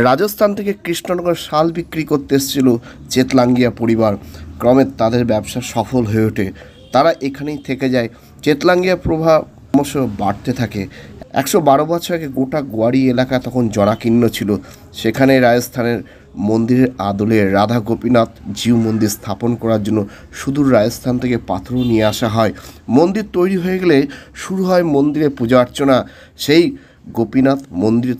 রাজস্থান থেকে কৃষ্ণনগর শাল বিক্রি করতে এসেছিল চেতলাঙ্গিয়া পরিবার। ক্রমে তাদের ব্যবসা সফল হয়ে ওঠে, তারা এখানেই থেকে যায়। চেতলাঙ্গিয়া প্রভাব ক্রমশ বাড়তে থাকে। 112 বছর আগে গোটা গোয়ারি এলাকা তখন জরাকীর্ণ ছিল। সেখানে রাজস্থানের মন্দিরের আদলে রাধা গোপীনাথ জিউ মন্দির স্থাপন করার জন্য সুদূর রাজস্থান থেকে পাথরও নিয়ে আসা হয়। মন্দির তৈরি হয়ে গেলে শুরু হয় মন্দিরে পূজা অর্চনা। সেই গোপীনাথ মন্দির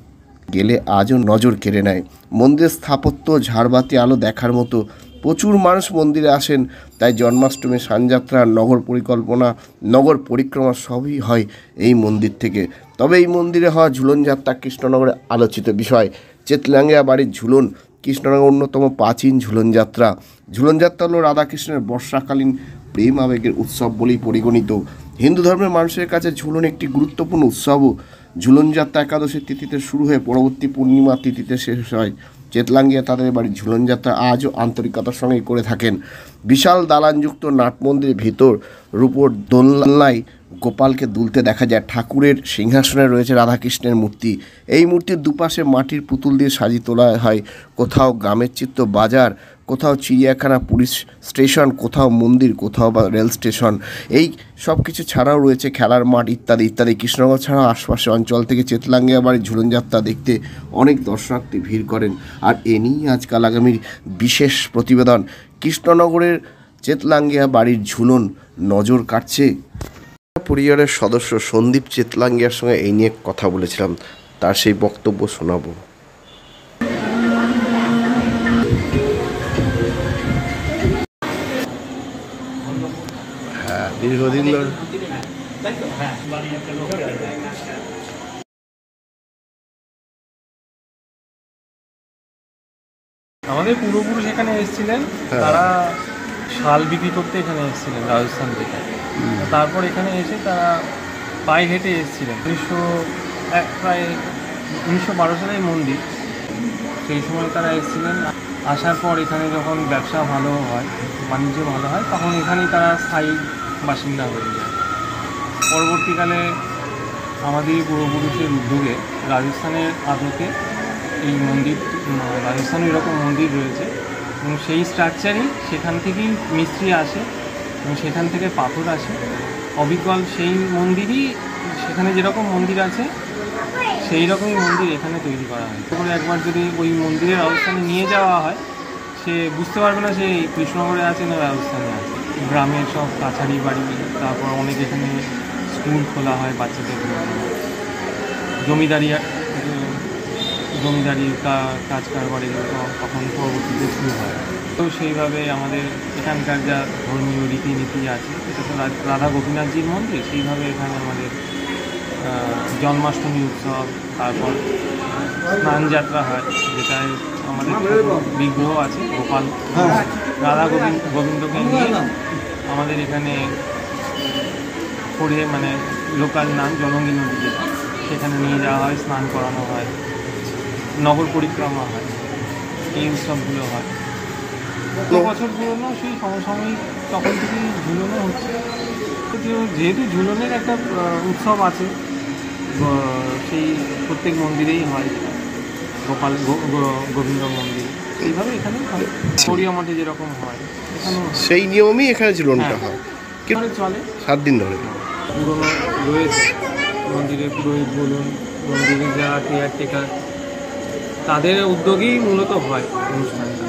গেলে আজও নজর কেড়ে নেয়। মন্দিরের স্থাপত্য, ঝাড়বাতি, আলো দেখার মতো। প্রচুর মানুষ মন্দিরে আসেন, তাই জন্মাষ্টমী, সানযাত্রা, নগর পরিকল্পনা, নগর পরিক্রমা সবই হয় এই মন্দির থেকে। তবে এই মন্দিরে হওয়া ঝুলন যাত্রা কৃষ্ণনগরের আলোচিত বিষয়। চেতলাঙ্গিয়া বাড়ির ঝুলন কৃষ্ণনগরের অন্যতম প্রাচীন ঝুলন যাত্রা। ঝুলন যাত্রা হল রাধাকৃষ্ণের বর্ষাকালীন প্রেম আবেগের উৎসব বলেই পরিগণিত। হিন্দু ধর্মের মানুষের কাছে ঝুলন একটি গুরুত্বপূর্ণ উৎসবও। ঝুলন যাত্রা একাদশীর তিথিতে শুরু হয়ে পরবর্তী পূর্ণিমা তিথিতে শেষ হয়। চেতলাঙ্গিয়া তাদের বাড়ির ঝুলন যাত্রা আজও আন্তরিকতার সঙ্গে করে থাকেন। বিশাল দালানযুক্ত নাট মন্দিরের ভিতর রূপোর দোলনায় গোপালকে দুলতে দেখা যায়। ঠাকুরের সিংহাসনে রয়েছে রাধাকৃষ্ণের মূর্তি। এই মূর্তির দুপাশে মাটির পুতুল দিয়ে সাজিয়ে তোলা হয়। কোথাও গ্রামের চিত্র বাজার, কোথাও চিড়িয়াখানা, পুলিশ স্টেশন, কোথাও মন্দির, কোথাও বা রেল স্টেশন। এই সব কিছু ছাড়াও রয়েছে খেলার মাঠ ইত্যাদি ইত্যাদি। কৃষ্ণনগর ছাড়াও আশপাশের অঞ্চল থেকে চেতলাঙ্গিয়া বাড়ির ঝুলন যাত্রা দেখতে অনেক দর্শনার্থী ভিড় করেন। আর এ নিয়েই আজকাল আগামীর বিশেষ প্রতিবেদন। কৃষ্ণনগরের চেতলাঙ্গিয়া বাড়ির ঝুলন নজর কাটছে। পরিবারের সদস্য সন্দীপ চেতলাঙ্গিয়ার সঙ্গে এই নিয়ে কথা বলেছিলাম, তার সেই বক্তব্য শোনাবো। হ্যাঁ, দীর্ঘদিন ধরে আমাদের পূর্বপুরুষ এখানে এসেছিলেন। তারা শাল বিক্রি করতে এখানে এসেছিলেন রাজস্থান থেকে। তারপর এখানে এসে তারা পায়ে হেঁটে এসেছিলেন। প্রায় 1912 সালের মন্দির, সেই সময় তারা এসেছিলেন। আসার পর এখানে যখন ব্যবসা ভালো হয়, বাণিজ্য ভালো হয়, তখন এখানেই তারা স্থায়ী বাসিন্দা হয়ে যায়। পরবর্তীকালে আমাদের পূর্বপুরুষের উদ্যোগে রাজস্থানের আদতে এই মন্দির, রাজস্থানে এরকম মন্দির রয়েছে এবং সেই স্ট্রাকচারই সেখান থেকেই মিস্ত্রি আসে এবং সেখান থেকে পাথর আসে। অবিকল সেই মন্দিরই, সেখানে যেরকম মন্দির আছে সেই রকমই মন্দির এখানে তৈরি করা হয়। তারপরে একবার যদি ওই মন্দিরের রাজস্থানে নিয়ে যাওয়া হয়, সে বুঝতে পারবে না সে কৃষ্ণনগরে আছে না রাজস্থানে আছে। গ্রামের সব কাছারি বাড়ি, তারপর অনেক এখানে স্কুল খোলা হয় বাচ্চাদের, জমিদারির কাজ কারবারে তখন পরবর্তীতে শুরু হয়। তো সেইভাবে আমাদের এখানকার যা ধর্মীয় রীতিনীতি আছে, এটা তো রাধা গোপীনাথজির মন্দির, সেইভাবে এখানে আমাদের জন্মাষ্টমী উৎসব, তারপর স্নান যাত্রা হয়, যেটায় আমাদের বিগ্রহ আছে গোপাল, রাধা গোবিন্দকে নিয়ে আমাদের এখানে পড়ে, মানে লোকাল নাম জলঙ্গি নদী, যেটা সেখানে নিয়ে যাওয়া হয়, স্নান করানো হয়, নগর পরিক্রমা হয়, এই উৎসবগুলো হয়। কত বছর পুরনো, সেই সমসাময়িক তখন থেকেই ঝুলনও হচ্ছে। যেহেতু ঝুলনের একটা উৎসব আছে, সেই প্রত্যেক মন্দিরেই হয়, গোপাল গোবিন্দ মন্দির, এইভাবে এখানেও হয়। গড়িয়া মাঠে যেরকম হয় এখানেও সেই নিয়মই এখানে ঝুলনটা হয়। কিভাবে চলে 7 দিন ধরে। পুরনো রয়েছে মন্দিরের পুরোহিত বলুন, মন্দিরের যারা কেয়ারটেকার, তাদের উদ্যোগেই মূলত হয় অনুষ্ঠানটা।